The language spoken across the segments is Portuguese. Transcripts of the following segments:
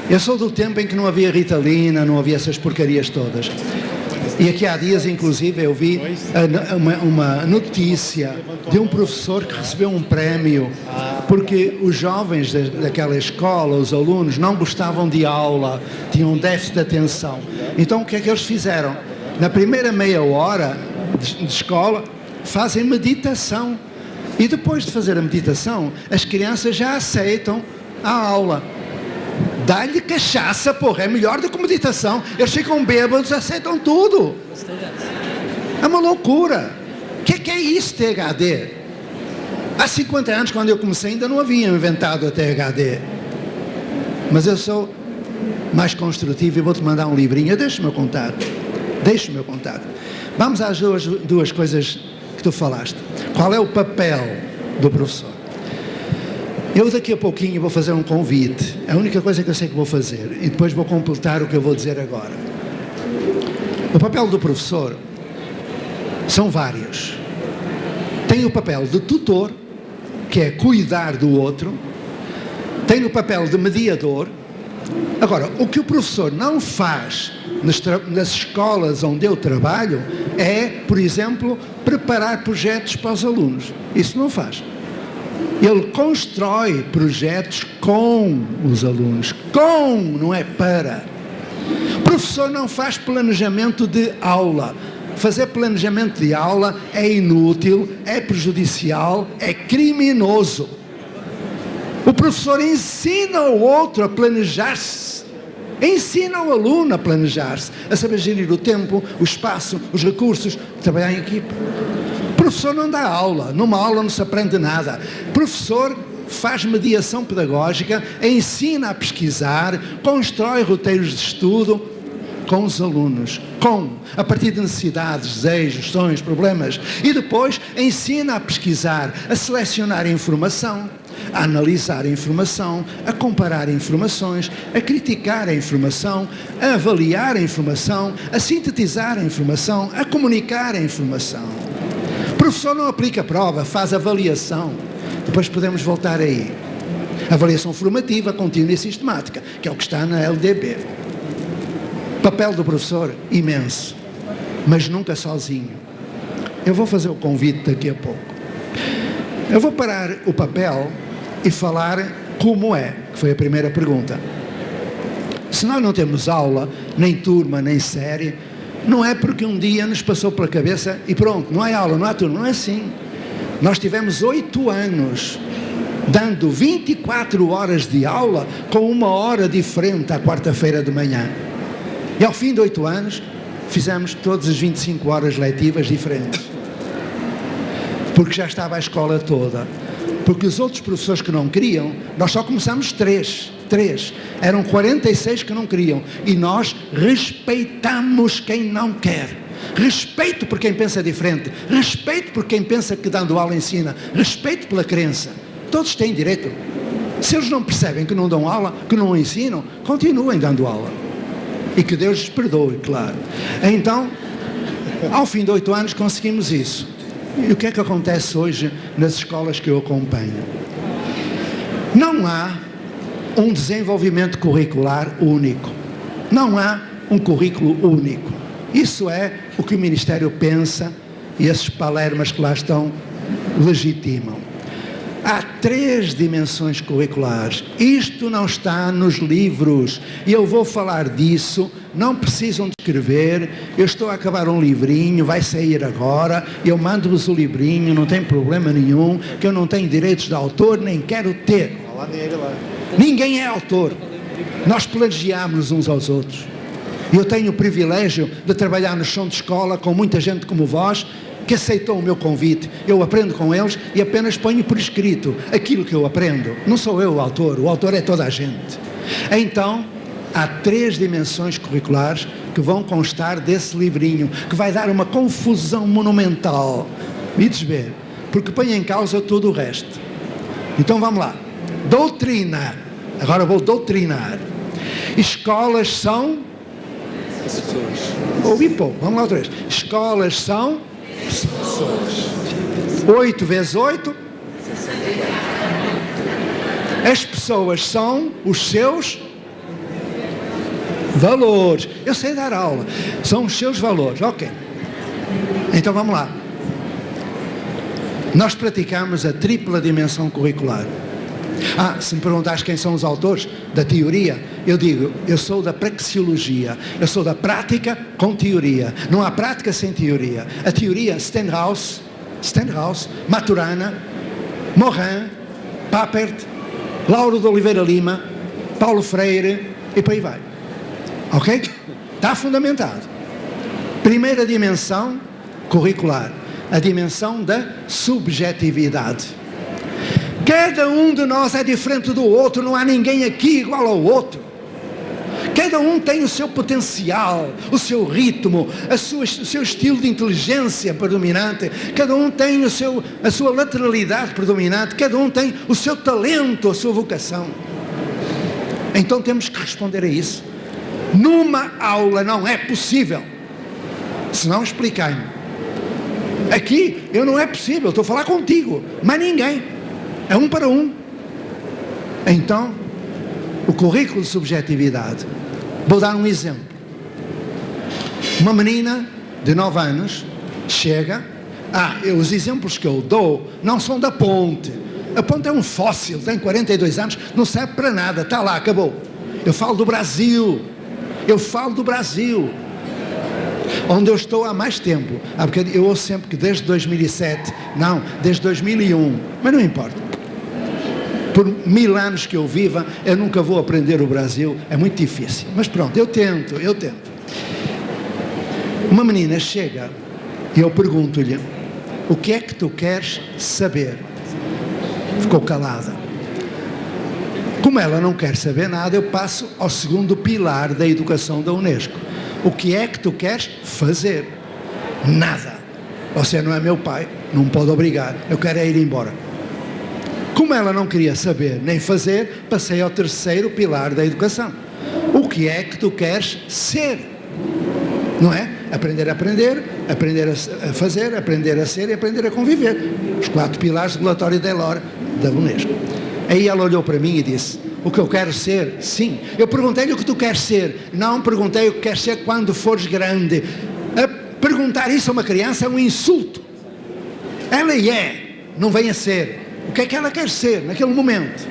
Eu sou do tempo em que não havia Ritalina, não havia essas porcarias todas. E aqui há dias, inclusive, eu vi uma notícia de um professor que recebeu um prémio porque os jovens daquela escola, os alunos, não gostavam de aula, tinham déficit de atenção. Então, o que é que eles fizeram? Na primeira meia hora de escola, fazem meditação. E depois de fazer a meditação, as crianças já aceitam a aula. Dá-lhe cachaça, porra, é melhor do que meditação. Eles ficam bêbados, aceitam tudo. É uma loucura. O que é isso, THD? Há 50 anos, quando eu comecei, ainda não haviam inventado a THD. Mas eu sou mais construtivo e vou-te mandar um livrinho. Deixa o meu contato. Vamos às duas coisas que tu falaste. Qual é o papel do professor? Eu daqui a pouquinho vou fazer um convite. É a única coisa que eu sei que vou fazer. E depois vou completar o que eu vou dizer agora. O papel do professor são vários. Tem o papel de tutor, que é cuidar do outro. Tem o papel de mediador. Agora, o que o professor não faz nas escolas onde eu trabalho é, por exemplo, preparar projetos para os alunos. Isso não faz. Ele constrói projetos com os alunos. Com, não é para. O professor não faz planejamento de aula. Fazer planejamento de aula é inútil, é prejudicial, é criminoso. O professor ensina o outro a planejar-se. Ensina o aluno a planejar-se, a saber gerir o tempo, o espaço, os recursos, trabalhar em equipe. O professor não dá aula, numa aula não se aprende nada. O professor faz mediação pedagógica, ensina a pesquisar, constrói roteiros de estudo com os alunos, a partir de necessidades, desejos, sonhos, problemas, e depois ensina a pesquisar, a selecionar informação, a analisar a informação, a comparar informações, a criticar a informação, a avaliar a informação, a sintetizar a informação, a comunicar a informação. O professor não aplica prova, faz avaliação. Depois podemos voltar aí. Avaliação formativa, contínua e sistemática, que é o que está na LDB. Papel do professor, imenso, mas nunca sozinho. Eu vou fazer o convite daqui a pouco. Eu vou parar o papel e falar como é, que foi a primeira pergunta. Se nós não temos aula, nem turma, nem série, não é porque um dia nos passou pela cabeça e pronto, não há aula, não há turma, não é assim. Nós tivemos 8 anos dando 24 horas de aula com 1 hora diferente à quarta-feira de manhã. E ao fim de 8 anos, fizemos todas as 25 horas letivas diferentes. Porque já estava a escola toda. Porque os outros professores que não queriam, nós só começamos 3. Eram 46 que não queriam. E nós respeitamos quem não quer. Respeito por quem pensa diferente. Respeito por quem pensa que dando aula ensina. Respeito pela crença. Todos têm direito. Se eles não percebem que não dão aula, que não ensinam, continuem dando aula. E que Deus lhes perdoe, claro. Então, ao fim de 8 anos conseguimos isso. E o que é que acontece hoje nas escolas que eu acompanho? Não há um desenvolvimento curricular único. Não há um currículo único. Isso é o que o Ministério pensa e esses palermas que lá estão legitimam. Há 3 dimensões curriculares. Isto não está nos livros. E eu vou falar disso. Não precisam de escrever. Eu estou a acabar um livrinho, vai sair agora. Eu mando-vos o livrinho, não tem problema nenhum, que eu não tenho direitos de autor, nem quero ter. Ninguém é autor. Nós plagiamos uns aos outros. Eu tenho o privilégio de trabalhar no chão de escola com muita gente como vós, que aceitou o meu convite. Eu aprendo com eles e apenas ponho por escrito aquilo que eu aprendo. Não sou eu o autor é toda a gente. Então, há 3 dimensões curriculares que vão constar desse livrinho, que vai dar uma confusão monumental. Vides ver? Porque põe em causa tudo o resto. Então vamos lá. Doutrina. Agora vou doutrinar. Escolas são... Ouvi pouco. Vamos lá outra vez. Escolas são... 8 vezes 8. As pessoas são os seus Valores. Eu sei dar aula. São os seus valores. Ok. Então vamos lá. Nós praticamos a tripla dimensão curricular. Se me perguntares quem são os autores da teoria, eu digo, eu sou da praxeologia, eu sou da prática com teoria. Não há prática sem teoria. A teoria, Stenhouse, Maturana, Morin, Papert, Lauro de Oliveira Lima, Paulo Freire e por aí vai. Ok? Está fundamentado. Primeira dimensão curricular, a dimensão da subjetividade. Cada um de nós é diferente do outro, não há ninguém aqui igual ao outro. Cada um tem o seu potencial, o seu ritmo, o seu estilo de inteligência predominante, cada um tem a sua lateralidade predominante, cada um tem o seu talento, a sua vocação. Então temos que responder a isso. Numa aula não é possível, se não expliquei-me. Aqui eu não é possível, estou a falar contigo, mas ninguém. É um para um. Então, o currículo de subjetividade. Vou dar um exemplo. Uma menina de 9 anos chega. Os exemplos que eu dou não são da Ponte. A Ponte é um fóssil, tem 42 anos, não serve para nada, está lá, acabou. Eu falo do Brasil. Onde eu estou há mais tempo. Porque eu ouço sempre que desde 2007, não, desde 2001, mas não importa. Por 1000 anos que eu viva, eu nunca vou aprender o Brasil, é muito difícil. Mas pronto, eu tento. Uma menina chega e eu pergunto-lhe, o que é que tu queres saber? Ficou calada. Como ela não quer saber nada, eu passo ao segundo pilar da educação da Unesco. O que é que tu queres fazer? Nada. Você não é meu pai, não me pode obrigar, eu quero é ir embora. Como ela não queria saber nem fazer, passei ao terceiro pilar da educação. O que é que tu queres ser? Não é? Aprender a aprender, aprender a fazer, aprender a ser e aprender a conviver. Os 4 pilares do relatório Delors da Unesco. Aí ela olhou para mim e disse, o que eu quero ser? Sim. Eu perguntei-lhe o que tu queres ser. Não perguntei o que queres ser quando fores grande. Perguntar isso a uma criança é um insulto. Ela não vem a ser. O que é que ela quer ser naquele momento?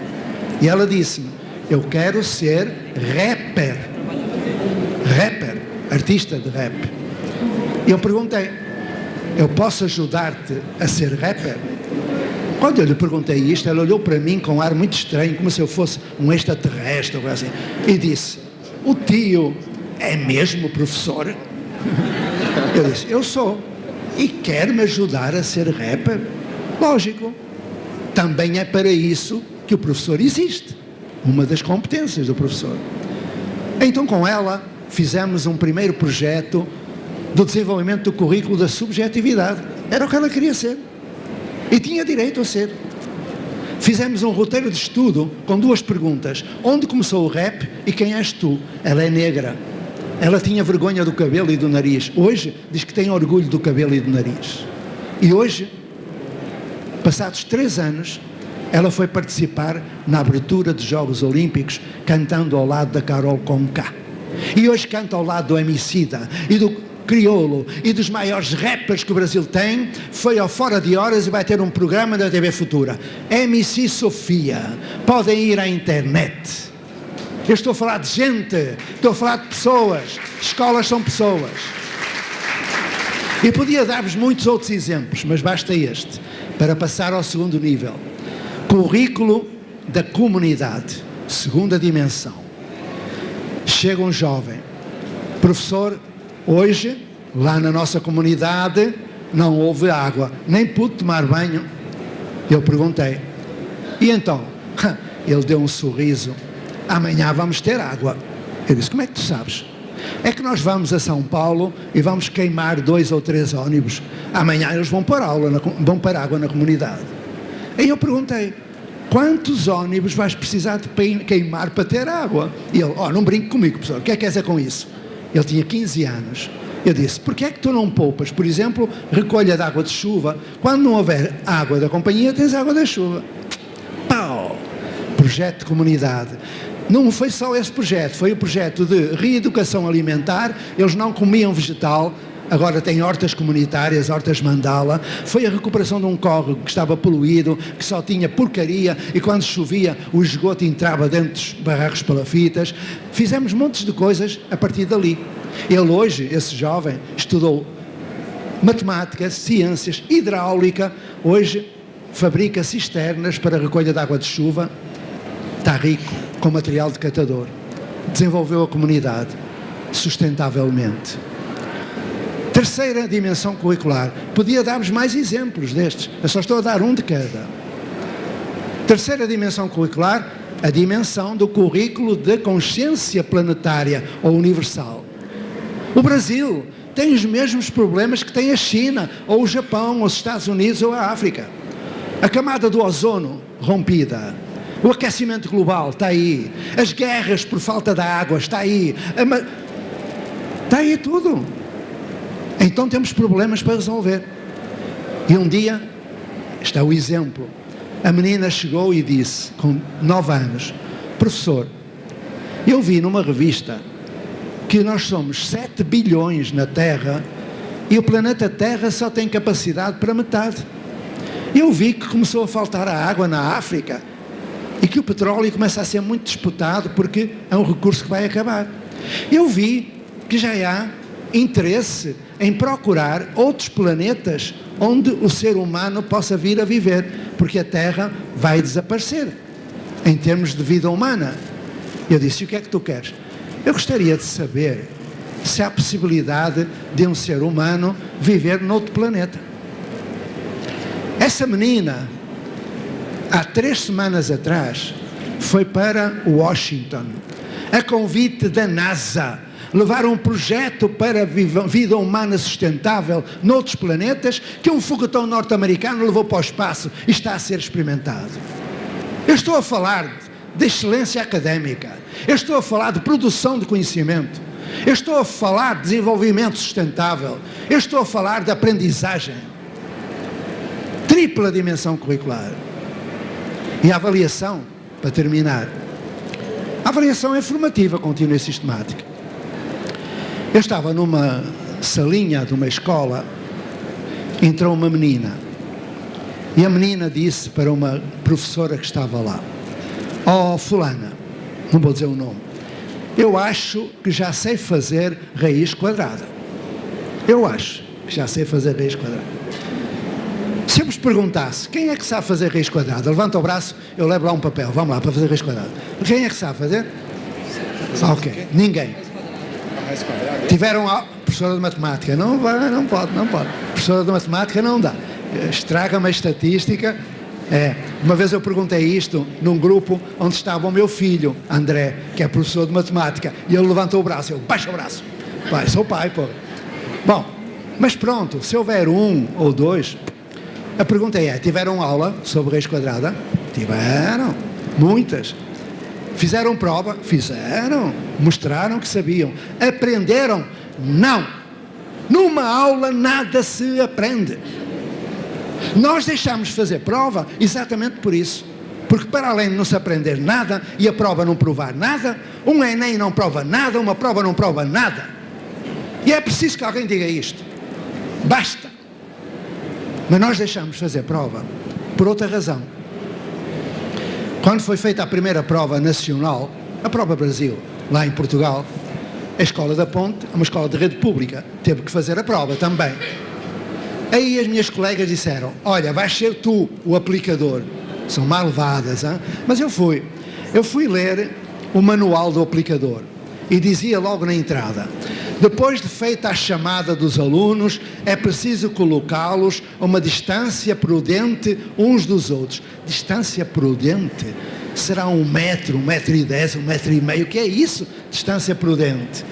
E ela disse-me, eu quero ser rapper, artista de rap. E eu perguntei, eu posso ajudar-te a ser rapper? Quando eu lhe perguntei isto, ela olhou para mim com um ar muito estranho, como se eu fosse um extraterrestre ou assim, e disse, o tio é mesmo professor? Eu disse, eu sou, e quer me ajudar a ser rapper? Lógico. Também é para isso que o professor existe, uma das competências do professor. Então com ela fizemos um primeiro projeto do desenvolvimento do currículo da subjetividade. Era o que ela queria ser e tinha direito a ser. Fizemos um roteiro de estudo com 2 perguntas: onde começou o rap e quem és tu? Ela é negra, ela tinha vergonha do cabelo e do nariz, hoje diz que tem orgulho do cabelo e do nariz. E hoje, passados 3 anos, ela foi participar na abertura dos Jogos Olímpicos, cantando ao lado da Carol Conká. E hoje canta ao lado do Emicida e do Criolo e dos maiores rappers que o Brasil tem. Foi ao Fora de Horas e vai ter um programa da TV Futura. MC Sofia. Podem ir à internet. Eu estou a falar de gente, estou a falar de pessoas. Escolas são pessoas. E podia dar-vos muitos outros exemplos, mas basta este, para passar ao segundo nível. Currículo da comunidade, segunda dimensão. Chega um jovem, professor, hoje, lá na nossa comunidade, não houve água, nem pude tomar banho. Eu perguntei, e então? Ele deu um sorriso, amanhã vamos ter água. Eu disse, como é que tu sabes? É que nós vamos a São Paulo e vamos queimar 2 ou 3 ônibus. Amanhã eles vão pôr água na comunidade. Aí eu perguntei, quantos ônibus vais precisar de queimar para ter água? E ele, não brinque comigo, professor, o que é que quer dizer com isso? Ele tinha 15 anos. Eu disse, porquê é que tu não poupas, por exemplo, recolha de água de chuva? Quando não houver água da companhia, tens água da chuva. Pau! Projeto de comunidade. Não foi só esse projeto, foi o projeto de reeducação alimentar. Eles não comiam vegetal, agora têm hortas comunitárias, hortas mandala. Foi a recuperação de um córrego que estava poluído, que só tinha porcaria, e quando chovia o esgoto entrava dentro dos barracos palafitas. Fizemos montes de coisas a partir dali. Ele hoje, esse jovem, estudou matemática, ciências, hidráulica, hoje fabrica cisternas para a recolha de água de chuva, está rico com material de catador, desenvolveu a comunidade sustentavelmente. Terceira dimensão curricular, podia dar-vos mais exemplos destes, eu só estou a dar um de cada. Terceira dimensão curricular, a dimensão do currículo de consciência planetária ou universal. O Brasil tem os mesmos problemas que tem a China, ou o Japão, ou os Estados Unidos, ou a África. A camada do ozono rompida, o aquecimento global está aí, as guerras por falta de água está aí, está aí tudo. Então temos problemas para resolver. E um dia, está o exemplo, a menina chegou e disse, com 9 anos, professor, eu vi numa revista que nós somos 7 bilhões na Terra e o planeta Terra só tem capacidade para metade. Eu vi que começou a faltar a água na África e que o petróleo começa a ser muito disputado porque é um recurso que vai acabar. Eu vi que já há interesse em procurar outros planetas onde o ser humano possa vir a viver, porque a Terra vai desaparecer em termos de vida humana. Eu disse, o que é que tu queres? Eu gostaria de saber se há possibilidade de um ser humano viver noutro planeta. Essa menina, há 3 semanas atrás, foi para Washington, a convite da NASA, levar um projeto para a vida humana sustentável noutros planetas, que um foguetão norte-americano levou para o espaço e está a ser experimentado. Eu estou a falar de excelência académica, eu estou a falar de produção de conhecimento, eu estou a falar de desenvolvimento sustentável, eu estou a falar de aprendizagem. Tripla dimensão curricular. E a avaliação, para terminar, a avaliação é formativa, contínua e sistemática. Eu estava numa salinha de uma escola, entrou uma menina, e a menina disse para uma professora que estava lá, oh fulana, não vou dizer o nome, eu acho que já sei fazer raiz quadrada. Eu acho que já sei fazer raiz quadrada. Se eu vos perguntasse, quem é que sabe fazer raiz quadrada? Levanta o braço, eu levo lá um papel, vamos lá, para fazer raiz quadrada. Quem é que sabe fazer? Ok, ninguém. Tiveram a professora de matemática, não pode. Professora de matemática não dá. Estraga-me a estatística. Uma vez eu perguntei isto num grupo onde estava o meu filho, André, que é professor de matemática, e ele levantou o braço, eu, baixa o braço. Pai, sou pai, pô. Bom, mas pronto, se houver 1 ou 2, a pergunta é, tiveram aula sobre raiz quadrada? Tiveram, muitas. Fizeram prova? Fizeram. Mostraram que sabiam. Aprenderam? Não. Numa aula nada se aprende. Nós deixamos de fazer prova exatamente por isso. Porque para além de não se aprender nada e a prova não provar nada, um Enem não prova nada, uma prova não prova nada. E é preciso que alguém diga isto. Basta. Mas nós deixamos de fazer prova por outra razão. Quando foi feita a primeira prova nacional, a prova Brasil, lá em Portugal, a Escola da Ponte, uma escola de rede pública, teve que fazer a prova também. Aí as minhas colegas disseram, olha, vais ser tu o aplicador. São malvadas, hein? Mas eu fui ler o manual do aplicador e dizia logo na entrada, depois de feita a chamada dos alunos, é preciso colocá-los a uma distância prudente uns dos outros. Distância prudente? Será 1 metro, 1,10 m, 1,5 m? O que é isso? Distância prudente.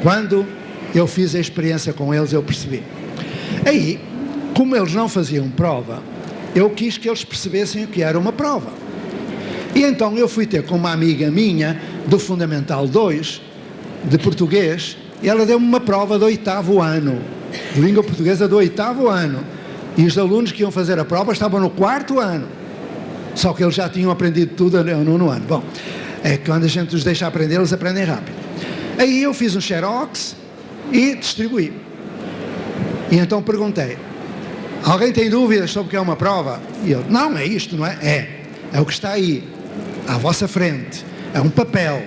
Quando eu fiz a experiência com eles, eu percebi. Aí, como eles não faziam prova, eu quis que eles percebessem o que era uma prova. E então eu fui ter com uma amiga minha, do Fundamental 2, de português, e ela deu-me uma prova do 8º ano, de língua portuguesa do 8º ano. E os alunos que iam fazer a prova estavam no 4º ano. Só que eles já tinham aprendido tudo no 9º ano. Bom, É que quando a gente os deixa aprender, eles aprendem rápido. Aí eu fiz um xerox e distribuí. E então perguntei, alguém tem dúvidas sobre o que é uma prova? E eu, não, é isto, não é? É o que está aí, à vossa frente. É um papel,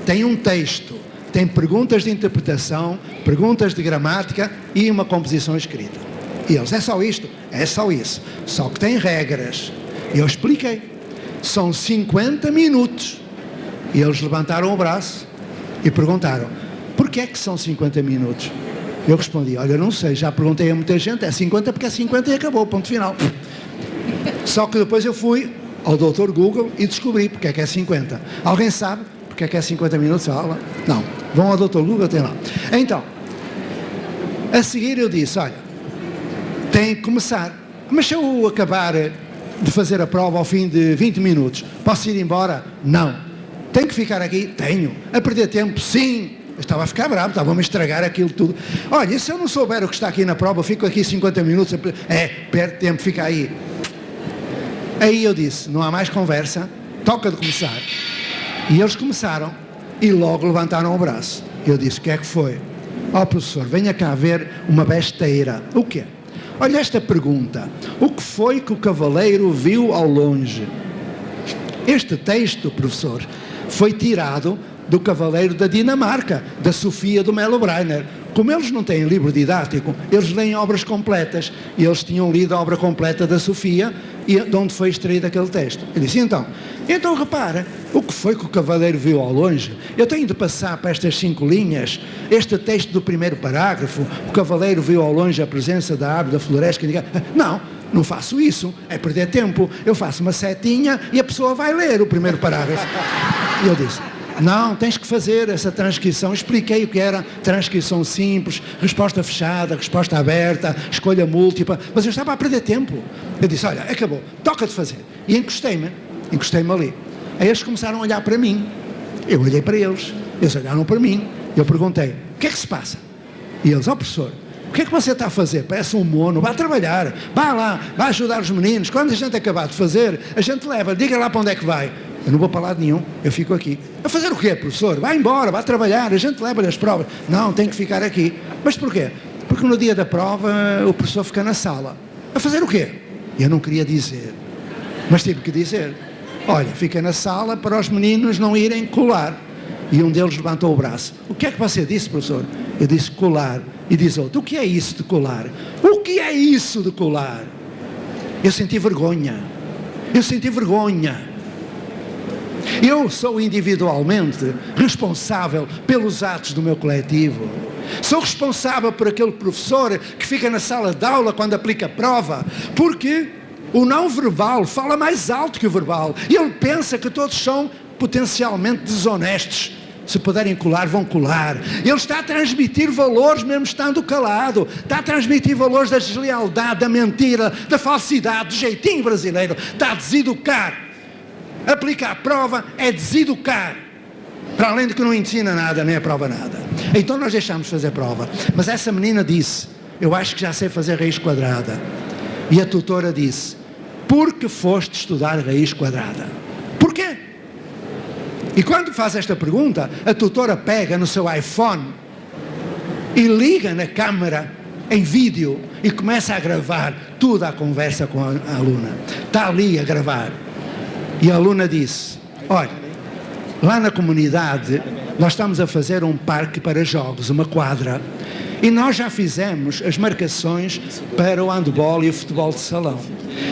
tem um texto, tem perguntas de interpretação, perguntas de gramática e uma composição escrita. E eles, é só isto? É só isso. Só que tem regras. E eu expliquei. São 50 minutos. E eles levantaram o braço e perguntaram, porquê é que são 50 minutos? Eu respondi, olha, não sei, já perguntei a muita gente, é 50 porque é 50 e acabou, ponto final. Só que depois eu fui ao Dr. Google e descobri porque é que é 50. Alguém sabe porque é 50 minutos a aula? Não. Vão ao Dr. Google, tem lá. Então, a seguir eu disse, olha, tem que começar. Mas se eu acabar de fazer a prova ao fim de 20 minutos, posso ir embora? Não. Tenho que ficar aqui? Tenho. A perder tempo? Sim. Eu estava a ficar bravo, estava-me a estragar aquilo tudo. Olha, e se eu não souber o que está aqui na prova, eu fico aqui 50 minutos, perde tempo, fica aí. Aí eu disse, não há mais conversa, toca de começar. E eles começaram e logo levantaram o braço. Eu disse, o que é que foi? Ó professor, venha cá ver uma besteira. O quê? Olha esta pergunta. O que foi que o cavaleiro viu ao longe? Este texto, professor, foi tirado do Cavaleiro da Dinamarca, da Sofia do Melo Breiner. Como eles não têm livro didático, eles leem obras completas. E eles tinham lido a obra completa da Sofia, e de onde foi extraído aquele texto. Eu disse, então repara, o que foi que o cavaleiro viu ao longe? Eu tenho de passar para estas 5 linhas, este texto do primeiro parágrafo, o cavaleiro viu ao longe a presença da árvore da floresta. Não faço isso, é perder tempo. Eu faço uma setinha e a pessoa vai ler o primeiro parágrafo. E eu disse, não, tens que fazer essa transcrição. Expliquei o que era transcrição simples, resposta fechada, resposta aberta, escolha múltipla, mas eu estava a perder tempo. Eu disse, olha, acabou, toca de fazer. E encostei-me ali. Aí eles começaram a olhar para mim. Eu olhei para eles, eles olharam para mim. Eu perguntei, o que é que se passa? E eles, professor, o que é que você está a fazer? Parece um mono, vá trabalhar, vá lá, vá ajudar os meninos. Quando a gente acabar de fazer, a gente leva, diga lá para onde é que vai. Eu não vou para lado nenhum, eu fico aqui. A fazer o quê, professor? Vai embora, vá trabalhar, a gente leva-lhe as provas. Não, tem que ficar aqui. Mas porquê? Porque no dia da prova o professor fica na sala. A fazer o quê? Eu não queria dizer, mas tive que dizer. Olha, fica na sala para os meninos não irem colar. E um deles levantou o braço. O que é que você disse, professor? Eu disse colar. E diz outro, o que é isso de colar? O que é isso de colar? Eu senti vergonha. Eu sou individualmente responsável pelos atos do meu coletivo. Sou responsável por aquele professor que fica na sala de aula quando aplica a prova, porque o não verbal fala mais alto que o verbal. E ele pensa que todos são potencialmente desonestos. Se puderem colar, vão colar. Ele está a transmitir valores mesmo estando calado. Está a transmitir valores da deslealdade, da mentira, da falsidade, do jeitinho brasileiro. Está a deseducar. Aplicar a prova é deseducar. Para além de que não ensina nada, nem aprova nada. Então nós deixámos de fazer prova. Mas essa menina disse, eu acho que já sei fazer raiz quadrada. E a tutora disse, por que foste estudar raiz quadrada? Porquê? E quando faz esta pergunta, a tutora pega no seu iPhone e liga na câmara em vídeo e começa a gravar toda a conversa com a aluna. Está ali a gravar. E a aluna disse, olha, lá na comunidade nós estamos a fazer um parque para jogos, uma quadra, e nós já fizemos as marcações para o handball e o futebol de salão.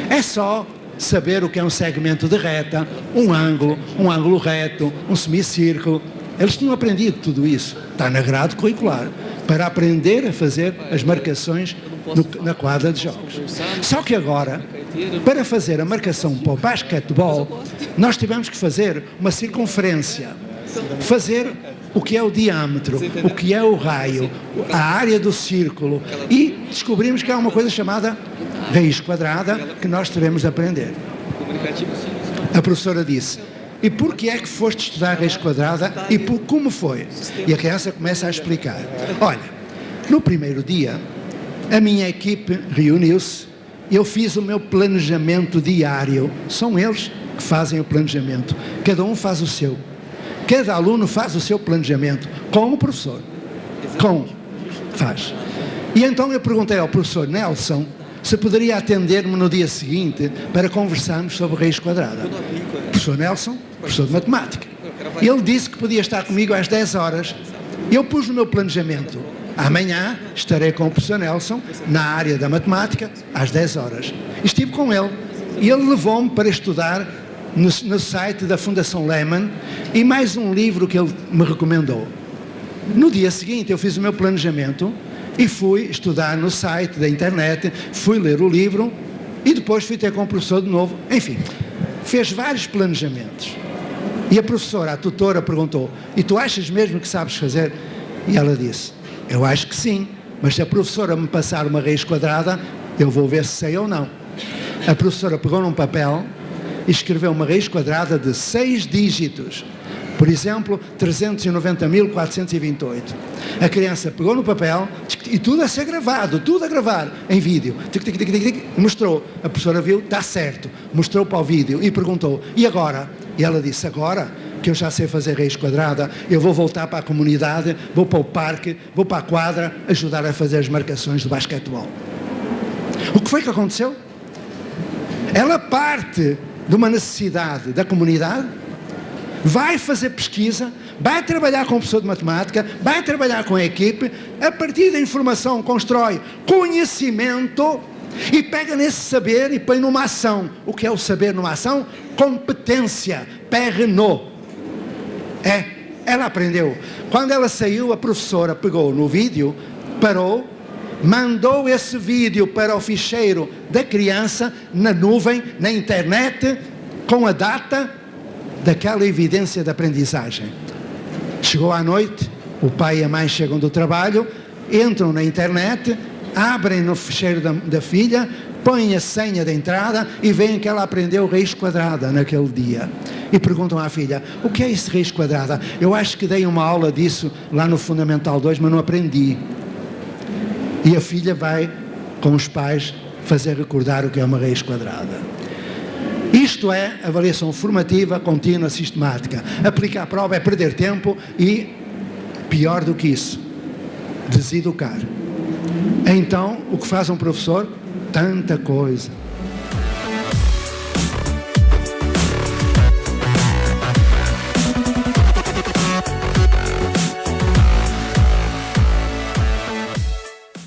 É só saber o que é um segmento de reta, um ângulo reto, um semicírculo. Eles tinham aprendido tudo isso, está na grade curricular, para aprender a fazer as marcações na quadra de jogos. Só que agora, para fazer a marcação para o basquetebol, nós tivemos que fazer uma circunferência, fazer o que é o diâmetro, o que é o raio, a área do círculo, e descobrimos que há uma coisa chamada raiz quadrada que nós teremos de aprender. A professora disse, e por que é que foste estudar raiz quadrada e como foi? E a criança começa a explicar. Olha, no primeiro dia, a minha equipe reuniu-se, eu fiz o meu planejamento diário. São eles que fazem o planejamento. Cada um faz o seu. Cada aluno faz o seu planejamento com o professor. Faz. E então eu perguntei ao professor Nelson se poderia atender-me no dia seguinte para conversarmos sobre raiz quadrada. Professor Nelson, professor de matemática. Ele disse que podia estar comigo às 10 horas. Eu pus no meu planejamento: amanhã estarei com o professor Nelson na área da matemática às 10 horas. Estive com ele e ele levou-me para estudar no site da Fundação Lehman e mais um livro que ele me recomendou. No dia seguinte eu fiz o meu planejamento e fui estudar no site da internet, fui ler o livro e depois fui ter com o professor de novo. Enfim, fez vários planejamentos. E a professora, a tutora, perguntou: e tu achas mesmo que sabes fazer? E ela disse: eu acho que sim, mas se a professora me passar uma raiz quadrada, eu vou ver se sei ou não. A professora pegou num papel e escreveu uma raiz quadrada de 6 dígitos. Por exemplo, 390.428. A criança pegou no papel e tudo a ser gravado, tudo a gravar em vídeo. Mostrou. A professora viu, está certo. Mostrou para o vídeo e perguntou: e agora? E ela disse: agora que eu já sei fazer raiz quadrada, eu vou voltar para a comunidade, vou para o parque, vou para a quadra, ajudar a fazer as marcações de basquetebol. O que foi que aconteceu? Ela parte de uma necessidade da comunidade, vai fazer pesquisa, vai trabalhar com o professor de matemática, vai trabalhar com a equipe, a partir da informação constrói conhecimento e pega nesse saber e põe numa ação. O que é o saber numa ação? Competência, PRNO. Ela aprendeu. Quando ela saiu, a professora pegou no vídeo, parou, mandou esse vídeo para o ficheiro da criança, na nuvem, na internet, com a data daquela evidência de aprendizagem. Chegou à noite, o pai e a mãe chegam do trabalho, entram na internet, abrem no ficheiro da filha, põem a senha de entrada e veem que ela aprendeu raiz quadrada naquele dia. E perguntam à filha: o que é isso raiz quadrada? Eu acho que dei uma aula disso lá no Fundamental 2, mas não aprendi. E a filha vai com os pais fazer recordar o que é uma raiz quadrada. Isto é avaliação formativa, contínua, sistemática. Aplicar a prova é perder tempo e, pior do que isso, deseducar. Então, o que faz um professor? Tanta coisa.